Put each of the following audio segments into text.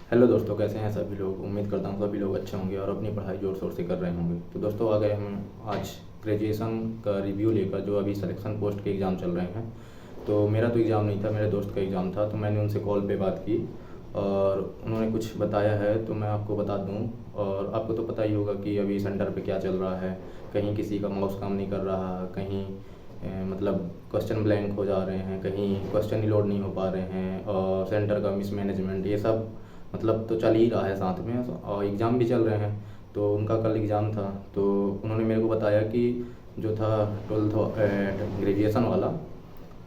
Hello दोस्तों, कैसे हैं सभी लोग। उम्मीद करता हूँ सभी लोग अच्छे होंगे और अपनी पढ़ाई ज़ोर शोर से कर रहे होंगे। तो दोस्तों, आ गए हम आज ग्रेजुएशन का रिव्यू लेकर, जो अभी सिलेक्शन पोस्ट के एग्ज़ाम चल रहे हैं। तो मेरा तो एग्ज़ाम नहीं था, मेरे दोस्त का एग्ज़ाम था। तो मैंने उनसे कॉल पे बात की और उन्होंने कुछ बताया है, तो मैं आपको बता दूँ। और आपको तो पता ही होगा कि अभी सेंटर पे क्या चल रहा है। कहीं किसी का माउस काम नहीं कर रहा, कहीं मतलब क्वेश्चन ब्लैंक हो जा रहे हैं, कहीं क्वेश्चन ही लोड नहीं हो पा रहे हैं, और सेंटर का मिसमैनेजमेंट, ये सब मतलब तो चल ही रहा है साथ में। और एग्ज़ाम भी चल रहे हैं। तो उनका कल एग्ज़ाम था, तो उन्होंने मेरे को बताया कि जो था 12th ग्रेजुएशन वाला,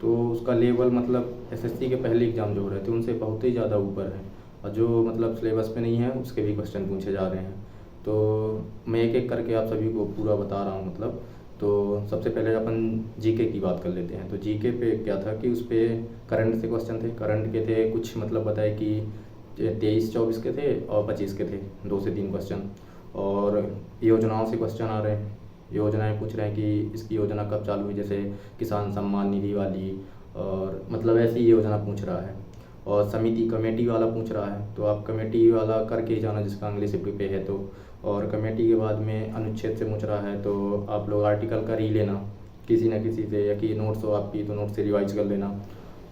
तो उसका लेवल मतलब एसएससी के पहले एग्ज़ाम जो हो रहे थे उनसे बहुत ही ज़्यादा ऊपर है। और जो मतलब सिलेबस पे नहीं है उसके भी क्वेश्चन पूछे जा रहे हैं। तो मैं एक एक करके आप सभी को पूरा बता रहा हूँ मतलब। तो सबसे पहले अपन जीके की बात कर लेते हैं। तो जीके पे क्या था कि उस पर करंट से क्वेश्चन थे। करंट के थे कुछ मतलब बताए कि 23-24 के थे और 25 के थे, 2 से 3 क्वेश्चन। और योजनाओं से क्वेश्चन आ रहे हैं। योजनाएं पूछ रहे हैं कि इसकी योजना कब चालू हुई, जैसे किसान सम्मान निधि वाली, और मतलब ऐसी योजना पूछ रहा है। और समिति कमेटी वाला पूछ रहा है, तो आप कमेटी वाला करके ही जाना जिसका इंग्लिश पे है तो। और कमेटी के बाद में अनुच्छेद से पूछ रहा है, तो आप लोग आर्टिकल कर ही लेना किसी न किसी से, या कि नोट्स हो आपकी तो नोट से रिवाइज कर लेना।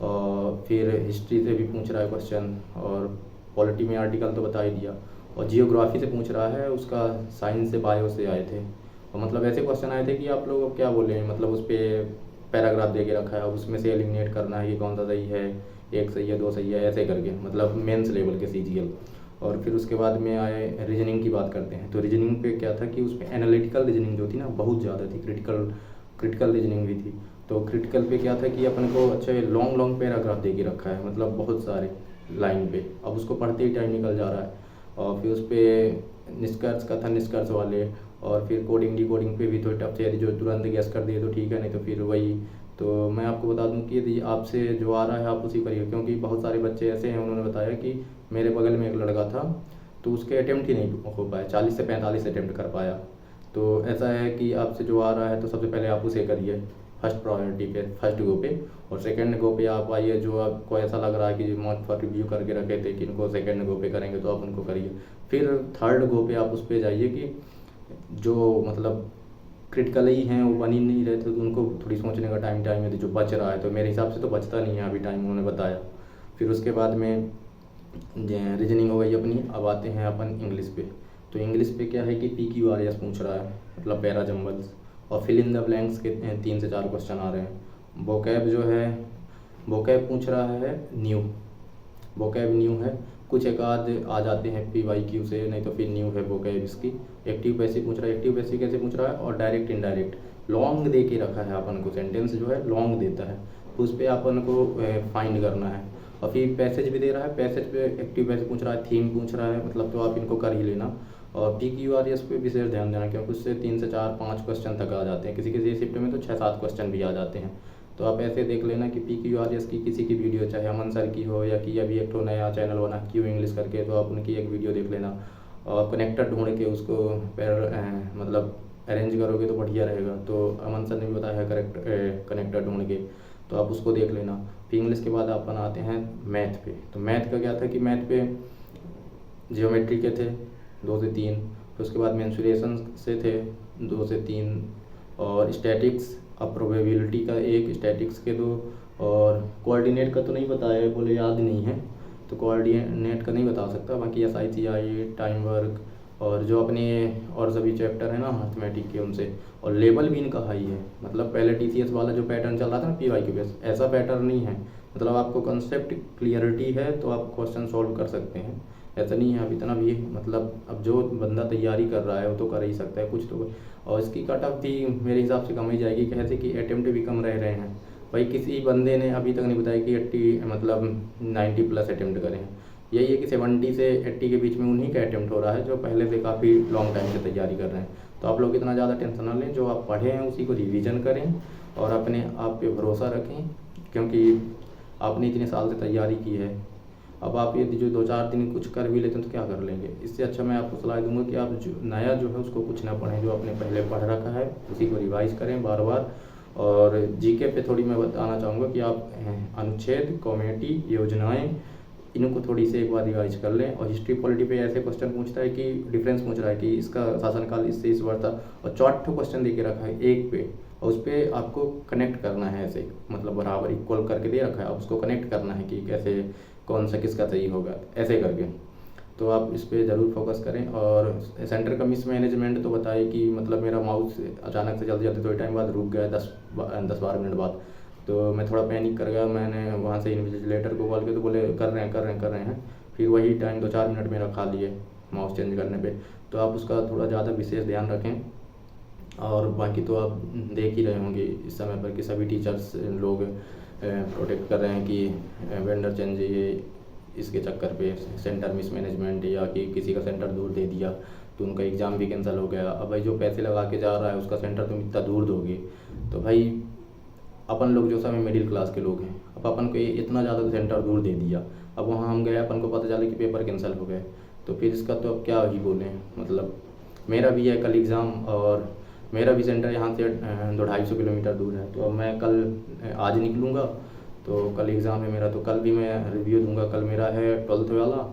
और फिर हिस्ट्री से भी पूछ रहा है क्वेश्चन, और पॉलिटी में आर्टिकल तो बता ही दिया। और जियोग्राफी से पूछ रहा है, उसका साइंस से बायो से आए थे। और मतलब ऐसे क्वेश्चन आए थे कि आप लोग क्या बोले, मतलब उस पर पैराग्राफ दे के रखा है, अब उसमें से एलिमिनेट करना है कि कौन सा सही है, एक सही है, दो सही है, ऐसे करके मतलब मेंस लेवल के सीजीएल। और फिर उसके बाद में आए रीजनिंग की बात करते हैं। तो रीजनिंग पे क्या था कि उसमें एनालिटिकल रीजनिंग जो थी ना बहुत ज़्यादा थी, क्रिटिकल रीजनिंग भी थी। तो क्रिटिकल पे क्या था कि अपन को अच्छा लॉन्ग लॉन्ग पैराग्राफ दे के रखा है, मतलब बहुत सारे लाइन पे। अब उसको पढ़ते ही टाइम निकल जा रहा है। और फिर उस पर निष्कर्ष कथन निष्कर्ष वाले, और फिर कोडिंग डिकोडिंग पे भी थोड़ी टफ थे। यदि जो तुरंत गैस कर दिए तो ठीक है, नहीं तो फिर वही। तो मैं आपको बता दूं कि यदि आपसे जो आ रहा है आप उसी करिए, क्योंकि बहुत सारे बच्चे ऐसे हैं, उन्होंने बताया कि मेरे बगल में एक लड़का था, तो उसके अटेम्प्ट ही नहीं हो पाए, 40 से 45 अटेम्प्ट कर पाया। तो ऐसा है कि आपसे जो आ रहा है तो सबसे पहले आप उसे करिए फर्स्ट प्रायोरिटी पे, फर्स्ट गो पे। और सेकंड गो पे आप आइए, जो आपको ऐसा लग रहा है कि मॉक फॉर रिव्यू करके रखे थे कि इनको सेकंड गो पे करेंगे, तो आप उनको करिए। फिर थर्ड गो पे आप उस पर जाइए कि जो मतलब क्रिटिकल ही हैं वो बन ही नहीं रहे थे, तो उनको थोड़ी सोचने का टाइम है। तो जो बच रहा है, तो मेरे हिसाब से तो बचता नहीं है अभी टाइम, उन्होंने बताया। फिर उसके बाद में रीजनिंग हो गई अपनी। अब आते हैं अपन इंग्लिश पे। तो इंग्लिश पे क्या है कि PQRS पूछ रहा है, मतलब पैरा जम्बल्स। और फिल इन द ब्लैंक्स के 3 से 4 क्वेश्चन आ रहे हैं। वोकैब जो है, वोकैब पूछ रहा है न्यू, वोकैब न्यू है। कुछ एक आध आ जाते हैं PYQ से, नहीं तो फिर न्यू है वोकैब इसकी। एक्टिव पैसिव पूछ रहा है, एक्टिव पैसिव कैसे पूछ रहा है, और डायरेक्ट इनडायरेक्ट लॉन्ग दे के रखा है अपन को, सेंटेंस जो है लॉन्ग देता है, तो उस पर अपन को फाइंड करना है। और फिर पैसेज भी दे रहा है, पैसेज पे एक्टिव पैसिव पूछ रहा है, थीम पूछ रहा है, मतलब तो आप इनको कर ही लेना। और PQRS पे विशेष ध्यान देना, क्योंकि उससे 3 से 4 5 क्वेश्चन तक आ जाते हैं, किसी किसी शिफ्ट में तो 6-7 क्वेश्चन भी आ जाते हैं। तो आप ऐसे देख लेना कि PQRS की किसी की वीडियो, चाहे अमन सर की हो, या कि अभी एक तो नया चैनल बना क्यू इंग्लिश करके, तो आप उनकी एक वीडियो देख लेना। और कनेक्टर ढूंढ के उसको मतलब अरेंज करोगे तो बढ़िया रहेगा। तो अमन सर ने भी बताया है करेक्ट कनेक्टर ढूंढ के, तो आप उसको देख लेना। फिर इंग्लिश के बाद अपन आते हैं मैथ पे। तो मैथ का क्या था कि मैथ पे जियोमेट्री के थे 2 से 3, फिर उसके बाद मेंसुरेशन से थे 2 से 3, और स्टैटिक्स, अब प्रोबेबिलिटी का एक, स्टैटिक्स के 2। और कोऑर्डिनेट का तो नहीं बताया है, बोले याद नहीं है, तो कोऑर्डिनेट का नहीं बता सकता। बाकी SICI, टाइम वर्क, और जो अपने और सभी चैप्टर है ना मैथमेटिक के उनसे। और लेवल भी इनका हाई है, मतलब पहले TCS वाला जो पैटर्न चल रहा था ना PYQ बेस, ऐसा पैटर्न नहीं है। मतलब आपको कंसेप्ट क्लियरिटी है तो आप क्वेश्चन सॉल्व कर सकते हैं, ऐसा नहीं है अब इतना भी, मतलब अब जो बंदा तैयारी कर रहा है वो तो कर ही सकता है कुछ तो। और इसकी कट ऑफ भी मेरे हिसाब से कम ही जाएगी, कैसे कि अटेम्प्ट भी कम रह रहे हैं। भाई किसी बंदे ने अभी तक नहीं बताया कि 80 मतलब 90 प्लस अटेम्प्ट करें। यही है कि 70 से 80 के बीच में उन्हीं का अटेम्प्ट हो रहा है जो पहले से काफ़ी लॉन्ग टाइम से तैयारी कर रहे हैं। तो आप लोग इतना ज़्यादा टेंशन ना लें, जो आप पढ़े हैं उसी को रिवीजन करें और अपने आप पे भरोसा रखें, क्योंकि आपने इतने साल से तैयारी की है। अब आप यदि जो 2-4 दिन कुछ कर भी लेते हैं तो क्या कर लेंगे। इससे अच्छा मैं आपको सलाह दूंगा कि आप जो नया जो है उसको कुछ ना पढ़ें, जो आपने पहले पढ़ रखा है उसी को रिवाइज करें बार बार। और जीके पे थोड़ी मैं बताना चाहूँगा कि आप अनुच्छेद, कमेटी, योजनाएं, इनको थोड़ी सी एक बार रिवाइज कर लें। और हिस्ट्री पॉलिटी पे ऐसे क्वेश्चन पूछता है कि डिफरेंस पूछ रहा है कि इसका शासनकाल इससे इस बार था, और 4 क्वेश्चन दे के रखा है एक पे, और उस पर आपको कनेक्ट करना है ऐसे, मतलब बराबर इक्वल करके दे रखा है, आप उसको कनेक्ट करना है कि कैसे कौन सा किसका सही होगा ऐसे करके। तो आप इस पे ज़रूर फोकस करें। और सेंटर का मिसमैनेजमेंट तो बताइए कि मतलब मेरा माउस अचानक से चलते चलते थोड़े टाइम बाद रुक गया, 10-12 मिनट बाद। तो मैं थोड़ा पैनिक कर गया, मैंने वहाँ से इन्विजिलेटर को कॉल किया तो बोले कर रहे हैं। फिर वही टाइम 2-4 मिनट मेरा खा लिए माउस चेंज करने पे। तो आप उसका थोड़ा ज़्यादा विशेष ध्यान रखें। और बाकी तो आप देख ही रहे होंगे इस समय पर कि सभी टीचर्स लोग प्रोटेक्ट कर रहे हैं कि वेंडर चेंज ये इसके चक्कर पे सेंटर मिसमैनेजमेंट, या कि किसी का सेंटर दूर दे दिया तो उनका एग्ज़ाम भी कैंसिल हो गया। अब भाई जो पैसे लगा के जा रहा है उसका सेंटर तुम इतना दूर दोगे, तो भाई अपन लोग जो सब मिडिल क्लास के लोग हैं, अब अपन को इतना ज़्यादा सेंटर दूर दे दिया, अब वहाँ हम गए, अपन को पता चला कि पेपर कैंसिल हो गए, तो फिर इसका तो अब क्या ही बोलें। मतलब मेरा भी है कल एग्ज़ाम, और मेरा भी सेंटर यहाँ से 250 किलोमीटर दूर है। तो अब मैं कल आज निकलूँगा, तो कल एग्ज़ाम है मेरा, तो कल भी मैं रिव्यू दूंगा। कल मेरा है 12th वाला,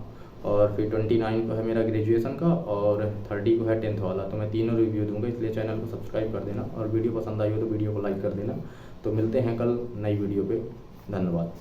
और फिर 29 को है मेरा ग्रेजुएशन का, और 30 को है 10th वाला। तो मैं तीनों रिव्यू दूंगा, इसलिए चैनल को सब्सक्राइब कर देना, और वीडियो पसंद आई हो तो वीडियो को लाइक कर देना। तो मिलते हैं कल नई वीडियो पे। धन्यवाद।